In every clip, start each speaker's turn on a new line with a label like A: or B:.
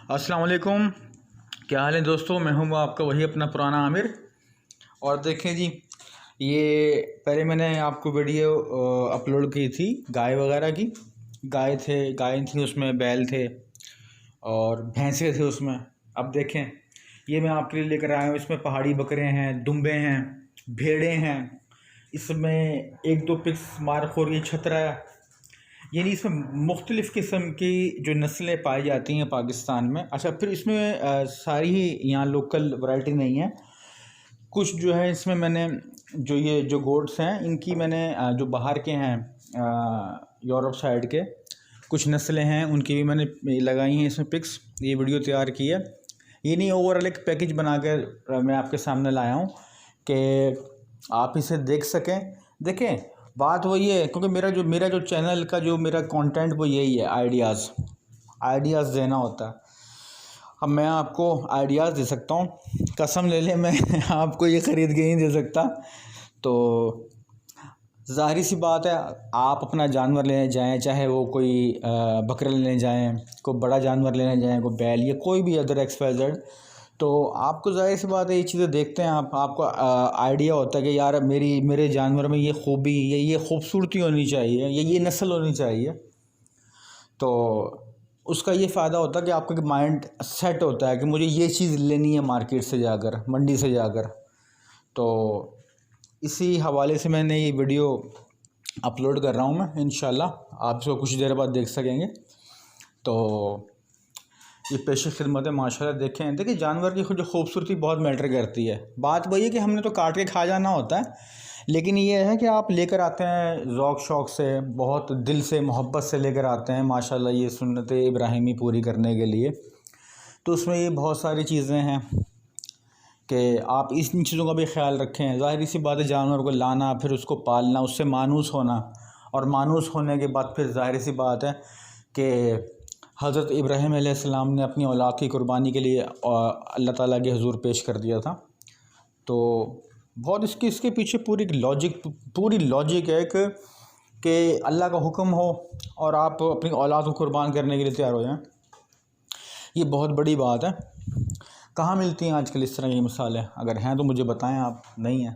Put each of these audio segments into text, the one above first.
A: अस्सलाम वालेकुम। क्या हाल है दोस्तों। मैं हूँ आपका वही अपना पुराना आमिर। और देखें जी, ये पहले मैंने आपको वीडियो अपलोड की थी गाय वगैरह की। गाय थी उसमें, बैल थे और भैंसे थे उसमें। अब देखें, ये मैं आपके लिए लेकर आया हूँ। इसमें पहाड़ी बकरे हैं, दुम्बे हैं, भेड़ें हैं। इसमें एक दो पिक्स मारखोर, ये छतरा है। यानी इसमें मुख्तलिफ़ किस्म की जो नस्लें पाई जाती हैं पाकिस्तान में। अच्छा, फिर इसमें सारी ही यहाँ लोकल वैरायटी नहीं है। कुछ जो है इसमें मैंने ये जो गोट्स हैं इनकी मैंने जो बाहर के हैं यूरोप साइड के कुछ नस्लें हैं उनकी भी मैंने लगाई हैं इसमें पिक्स। ये वीडियो तैयार की है। ये नहीं, ओवरऑल एक पैकेज बना कर मैं आपके सामने लाया हूँ कि आप इसे देख सकें। देखें, बात वही है, क्योंकि मेरा जो चैनल का जो मेरा कंटेंट वो यही है, आइडियाज़ देना होता है। अब मैं आपको आइडियाज़ दे सकता हूँ, कसम ले लें मैं आपको ये ख़रीद के नहीं दे सकता। तो ज़ाहिर सी बात है, आप अपना जानवर लेने जाएं, चाहे वो कोई बकरा लेने जाएं, कोई बड़ा जानवर लेने जाएं, कोई बैल या कोई भी अदर XYZ, तो आपको ज़ाहिर सी बात है ये चीज़ें देखते हैं आपको आइडिया होता है कि यार मेरे जानवर में ये खूबी, ये खूबसूरती होनी चाहिए, ये नस्ल होनी चाहिए। तो उसका ये फ़ायदा होता है कि आपका माइंड सेट होता है कि मुझे ये चीज़ लेनी है मार्केट से जाकर, मंडी से जाकर। तो इसी हवाले से मैंने ये वीडियो अपलोड कर रहा हूँ मैं। इंशाल्लाह आप इसको कुछ देर बाद देख सकेंगे। तो ये पेश खिदमत है माशाल्लाह। देखिए जानवर की जो खूबसूरती बहुत मैटर करती है। बात वही है कि हमने तो काट के खा जाना होता है, लेकिन ये है कि आप लेकर आते हैं ज़ौक़ शौक़ से, बहुत दिल से, मोहब्बत से लेकर आते हैं माशाल्लाह ये सुन्नत इब्राहिमी पूरी करने के लिए। तो उसमें ये बहुत सारी चीज़ें हैं कि आप इन चीज़ों का भी ख्याल रखें। ज़ाहिर सी बात है, जानवर को लाना, फिर उसको पालना, उससे मानूस होना, और मानूस होने के बाद फिर ज़ाहिर सी बात है कि हज़रत इब्राहीम अलैहिस्सलाम ने अपनी औलाद की कुर्बानी के लिए अल्लाह ताला के हुज़ूर पेश कर दिया था। तो बहुत इसके पीछे पूरी लॉजिक है कि अल्लाह का हुक्म हो और आप अपनी औलाद को कुर्बान करने के लिए तैयार हो जाएं। ये बहुत बड़ी बात है। कहाँ मिलती हैं आजकल इस तरह की मिसालें? अगर हैं तो मुझे बताएं, आप नहीं हैं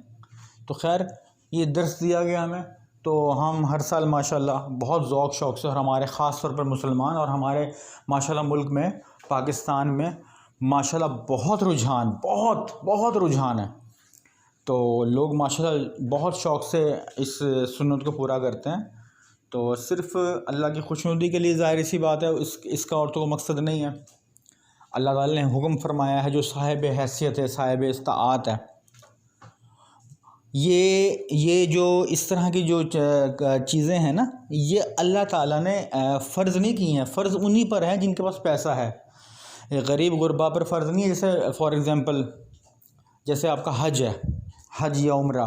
A: तो खैर ये दर्स दिया गया हमें। तो हम हर साल माशाल्लाह बहुत ज़ौक़ शौक़ से, और हमारे ख़ास तौर पर मुसलमान और हमारे माशाल्लाह मुल्क में, पाकिस्तान में माशाल्लाह बहुत रुझान है। तो लोग माशाल्लाह बहुत शौक़ से इस सुन्नत को पूरा करते हैं। तो सिर्फ़ अल्लाह की खुशनुदी के लिए ज़ाहिर सी बात है, इसका और तो मकसद नहीं है। अल्लाह ताला ने हुक्म फरमाया है, जो साहिब हैसियत है, साहिब इस्ताअत है, ये जो इस तरह की जो चीज़ें हैं ना, ये अल्लाह ताला ने फ़र्ज़ नहीं की हैं। फ़र्ज़ उन्हीं पर है जिनके पास पैसा है। गरीब गुरबा पर फ़र्ज़ नहीं है। जैसे फ़ॉर एग्ज़ाम्पल, जैसे आपका हज है, हज या उम्रा,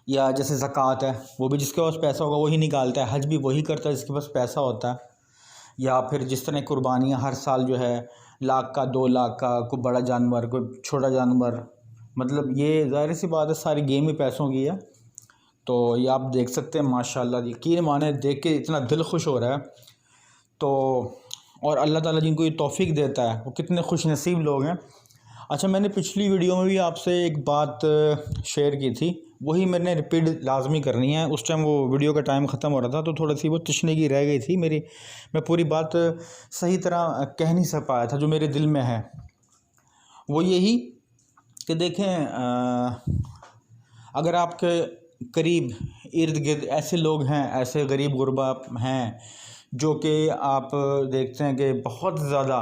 A: या जैसे ज़कात है, वो भी जिसके पास पैसा होगा वही निकालता है। हज भी वही करता है जिसके पास पैसा होता है। या फिर जिस तरह कुर्बानियाँ हर साल जो है 1 लाख का, 2 लाख का, कोई बड़ा जानवर, कोई छोटा जानवर, मतलब ये ज़ाहिर सी बात है सारी गेम ही पैसों की है। तो ये आप देख सकते हैं माशाल्लाह, यकीन माने देख के इतना दिल खुश हो रहा है। तो और अल्लाह ताला जिनको ये तौफ़ीक देता है वो कितने खुश नसीब लोग हैं। अच्छा, मैंने पिछली वीडियो में भी आपसे एक बात शेयर की थी, वही मैंने रिपीट लाजमी करनी है। उस टाइम वो वीडियो का टाइम ख़त्म हो रहा था तो थोड़ी सी वो तशनीगी रह गई थी मेरी। मैं पूरी बात सही तरह कह नहीं सक पाया था। जो मेरे दिल में है वो यही कि देखें, अगर आपके करीब इर्द गिर्द ऐसे लोग हैं, ऐसे गरीब गुरबा हैं जो कि आप देखते हैं कि बहुत ज़्यादा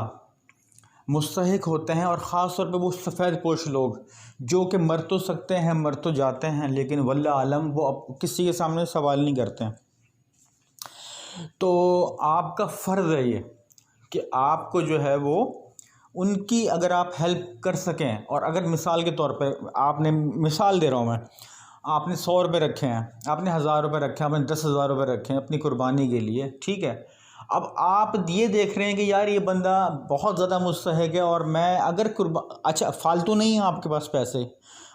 A: मुस्तहिक होते हैं, और ख़ास तौर पे वो सफ़ेद पोश लोग जो कि मर तो सकते हैं, मर तो जाते हैं, लेकिन वल्लाह आलम वो अब किसी के सामने सवाल नहीं करते हैं। तो आपका फ़र्ज़ है ये कि आपको जो है वो उनकी अगर आप हेल्प कर सकें। और अगर मिसाल के तौर पे, आपने, मिसाल दे रहा हूँ मैं, आपने 100 रुपये रखे हैं, आपने 1000 रुपये रखे हैं, आपने 10,000 रुपये रखे हैं अपनी कुर्बानी के लिए, ठीक है। अब आप ये देख रहे हैं कि यार ये बंदा बहुत ज़्यादा मुस्तहिक है, और मैं अगर अच्छा, फालतू नहीं है आपके पास पैसे,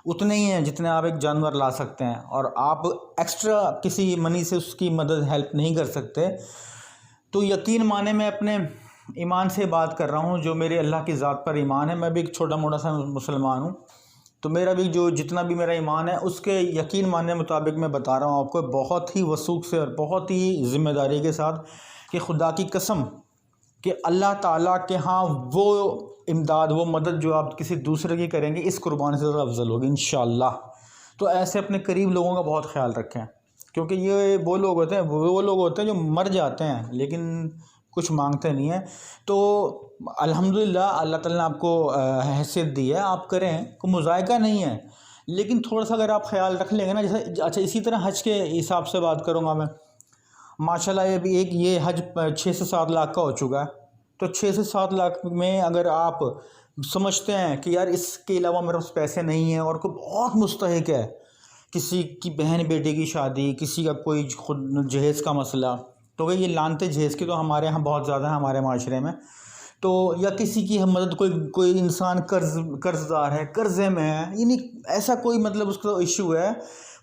A: उतने ही हैं जितने आप एक जानवर ला सकते हैं, और आप एक्स्ट्रा किसी मनी से उसकी मदद हेल्प नहीं कर सकते, तो यकीन माने मैं अपने ईमान से बात कर रहा हूँ, जो मेरे अल्लाह की ज़ात पर ईमान है। मैं भी एक छोटा मोटा सा मुसलमान हूँ, तो मेरा भी जो जितना भी मेरा ईमान है उसके यकीन मानने मुताबिक मैं बता रहा हूँ आपको, बहुत ही वसूख से और बहुत ही ज़िम्मेदारी के साथ, कि खुदा की कसम कि अल्लाह ताला के यहाँ वो इमदाद, वो मदद जो आप किसी दूसरे की करेंगे, इस कुर्बानी से ज़्यादा अफजल होगी इंशाअल्लाह। तो ऐसे अपने करीब लोगों का बहुत ख्याल रखें, क्योंकि ये वो लोग होते हैं, वो लोग होते हैं जो मर जाते हैं लेकिन कुछ मांगते नहीं हैं। तो अल्हम्दुलिल्लाह अल्लाह ताला ने आपको हैसियत दी है, आप करें, कोई मुज़ायका नहीं है, लेकिन थोड़ा सा अगर आप ख्याल रख लेंगे ना, जैसे अच्छा इसी तरह हज के हिसाब से बात करूँगा मैं। माशाल्लाह ये भी एक ये हज 6 से 7 लाख का हो चुका है। तो 6 से 7 लाख में अगर आप समझते हैं कि यार इसके अलावा मेरे पास पैसे नहीं हैं और कोई बहुत मुस्तहिक है, किसी की बहन बेटे की शादी, किसी का कोई खुद जहेज़ का मसला, तो भाई ये लानते जहेज़ की तो हमारे यहाँ बहुत ज़्यादा है हमारे माशरे में। तो या किसी की हम मदद, कोई इंसान कर्ज़दार है, कर्ज़े में है, यानी ऐसा कोई मतलब उसका इशू है,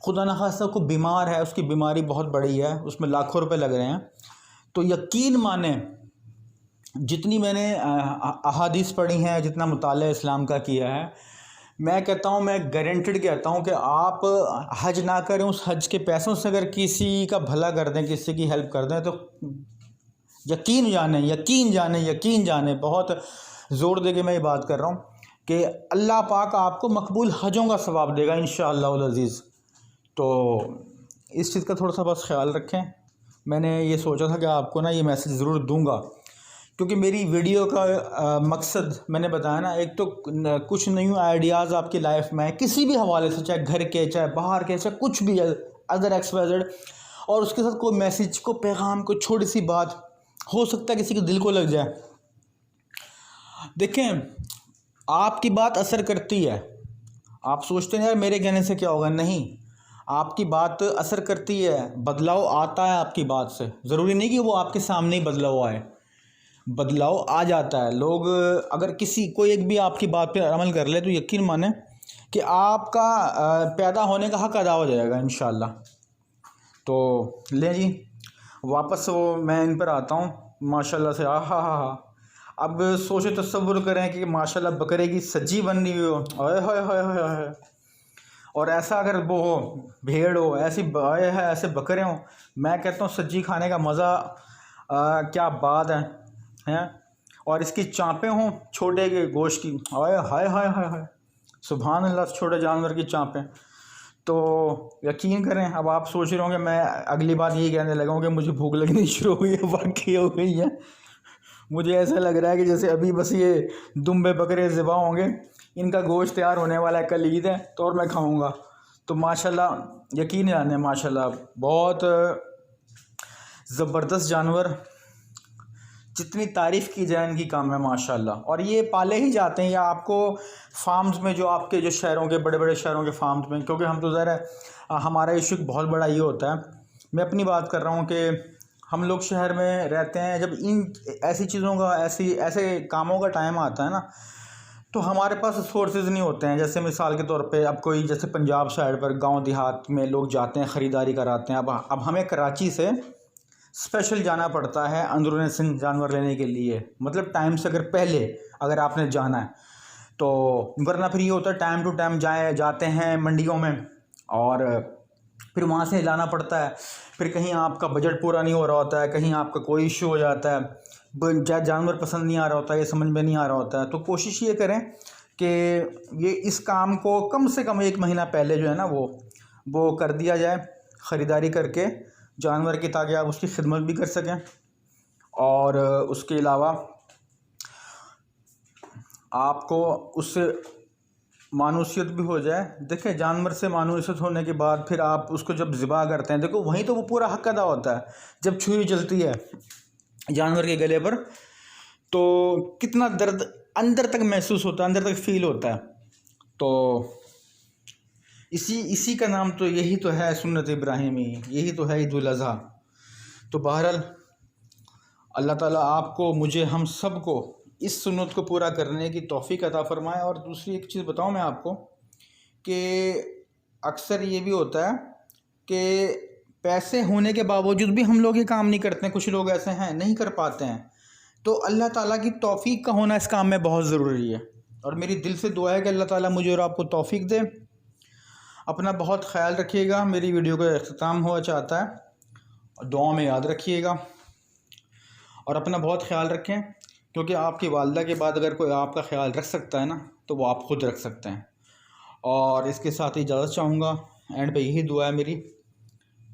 A: खुदा न खास्ता को बीमार है, उसकी बीमारी बहुत बड़ी है, उसमें लाखों रुपए लग रहे हैं, तो यकीन माने जितनी मैंने अहादीस पढ़ी हैं, जितना मुताला इस्लाम का किया है, मैं कहता हूँ, मैं गारंटेड कहता हूँ कि आप हज ना करें, उस हज के पैसों से अगर किसी का भला कर दें, किसी की हेल्प कर दें, तो यकीन जाने यकीन जाने यकीन जाने, बहुत ज़ोर दे के मैं ये बात कर रहा हूँ कि अल्लाह पाक आपको मकबूल हजों का सवाब देगा इंशाअल्लाह अज़ीज़। तो इस चीज़ का थोड़ा सा बस ख्याल रखें। मैंने ये सोचा था कि आपको ना ये मैसेज ज़रूर दूंगा, क्योंकि मेरी वीडियो का मकसद मैंने बताया ना, एक तो कुछ न्यू आइडियाज़ आपकी लाइफ में किसी भी हवाले से, चाहे घर के, चाहे बाहर के, चाहे कुछ भी अदर XYZ, और उसके साथ कोई मैसेज, को पैगाम, कोई छोटी सी बात, हो सकता है किसी के दिल को लग जाए। देखें, आपकी बात असर करती है। आप सोचते हैं यार मेरे कहने से क्या होगा, नहीं, आपकी बात असर करती है, बदलाव आता है आपकी बात से। ज़रूरी नहीं कि वो आपके सामने ही बदलाव आए, बदलाव आ जाता है। लोग अगर कोई एक भी आपकी बात पे अमल कर ले, तो यकीन माने कि आपका पैदा होने का हक अदा हो जाएगा इंशाअल्लाह। तो ले जी, वापस वो मैं इन पर आता हूँ माशाल्लाह से। हा। अब सोचे तसव्वुर करें कि माशाल्लाह बकरे की सज्जी बन रही हो, ओए होए होए होए होए, और ऐसा अगर वो हो, भेड़ हो, ऐसी आए है, ऐसे बकरे हों, मैं कहता हूँ सज्जी खाने का मज़ा क्या बात है। और इसकी चाँपें हों छोटे के गोश्त की, हाय हाय हाय हाय हाय, सुभान अल्लाह, छोटे जानवर की चाँपें। तो यकीन करें, अब आप सोच रहे होंगे मैं अगली बात यही कहने लगा हूँ कि मुझे भूख लगनी शुरू हुई है, वाकई हो गई है। मुझे ऐसा लग रहा है कि जैसे अभी बस ये दुम्बे बकरे ज़िबा होंगे, इनका गोश्त तैयार होने वाला है, कल ईद है तो और मैं खाऊंगा। तो माशाल्लाह यकीन जाने, माशाल्लाह बहुत ज़बरदस्त जानवर, जितनी तारीफ़ की जाए इनकी कम है माशाल्लाह। और ये पाले ही जाते हैं, या आपको फार्म्स में, जो आपके जो शहरों के, बड़े बड़े शहरों के फार्म्स में, क्योंकि हम तो ज़रा हमारा इशू बहुत बड़ा ये होता है। मैं अपनी बात कर रहा हूँ कि हम लोग शहर में रहते हैं, जब इन ऐसी चीज़ों का, ऐसे कामों का टाइम आता है ना, तो हमारे पास सोर्सेज नहीं होते हैं। जैसे मिसाल के तौर पे, अब कोई जैसे पंजाब साइड पर गांव देहात में लोग जाते हैं, ख़रीदारी कराते हैं। अब हमें कराची से स्पेशल जाना पड़ता है अंदरूनी सिंध जानवर लेने के लिए, मतलब टाइम से पहले अगर आपने जाना है तो, वरना फिर ये होता है टाइम टू टाइम जाते हैं मंडियों में, और फिर वहाँ से लाना पड़ता है। फिर कहीं आपका बजट पूरा नहीं हो रहा होता है, कहीं आपका कोई इशू हो जाता है, जानवर पसंद नहीं आ रहा होता है, ये समझ में नहीं आ रहा होता है। तो कोशिश ये करें कि ये इस काम को कम से कम 1 महीना पहले जो है ना वो कर दिया जाए, ख़रीदारी करके जानवर की, ताकि आप उसकी खिदमत भी कर सकें, और उसके अलावा आपको उससे मानूसियत भी हो जाए। देखें, जानवर से मानूसियत होने के बाद फिर आप उसको जब ज़िबा करते हैं, देखो वहीं तो वो पूरा हक अदा होता है। जब छुरी चलती है जानवर के गले पर, तो कितना दर्द अंदर तक महसूस होता है, अंदर तक फील होता है। तो इसी का नाम तो यही तो है सुन्नत इब्राहिमी, यही तो है ईद उल अज़हा। तो बहरहाल अल्लाह ताला आपको, मुझे, हम सब को इस सुन्नत को पूरा करने की तौफीक अता फ़रमाए। और दूसरी एक चीज़ बताऊं मैं आपको कि अक्सर ये भी होता है कि पैसे होने के बावजूद भी हम लोग ये काम नहीं करते हैं। कुछ लोग ऐसे हैं, नहीं कर पाते हैं तो अल्लाह ताला की तौफीक का होना इस काम में बहुत ज़रूरी है, और मेरी दिल से दुआ है कि अल्लाह ताला मुझे और आपको तौफीक दे। अपना बहुत ख्याल रखिएगा। मेरी वीडियो का अख्ताम हुआ चाहता है, और दुआ में याद रखिएगा और अपना बहुत ख्याल रखें, क्योंकि आपकी वालदा के बाद अगर कोई आपका ख्याल रख सकता है ना, तो वो आप ख़ुद रख सकते हैं। और इसके साथ ही इजाज़त चाहूँगा। एंड पे यही दुआ है मेरी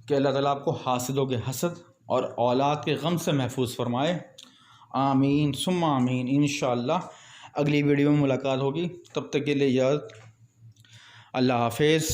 A: कि अल्लाह ताला आपको हासिदों के हसद और औलाद के गम से महफूज फरमाए। आमीन सुम्मा आमीन। इंशाअल्लाह अगली वीडियो में मुलाकात होगी, तब तक के लिए इजाज़त। अल्लाह हाफिज़।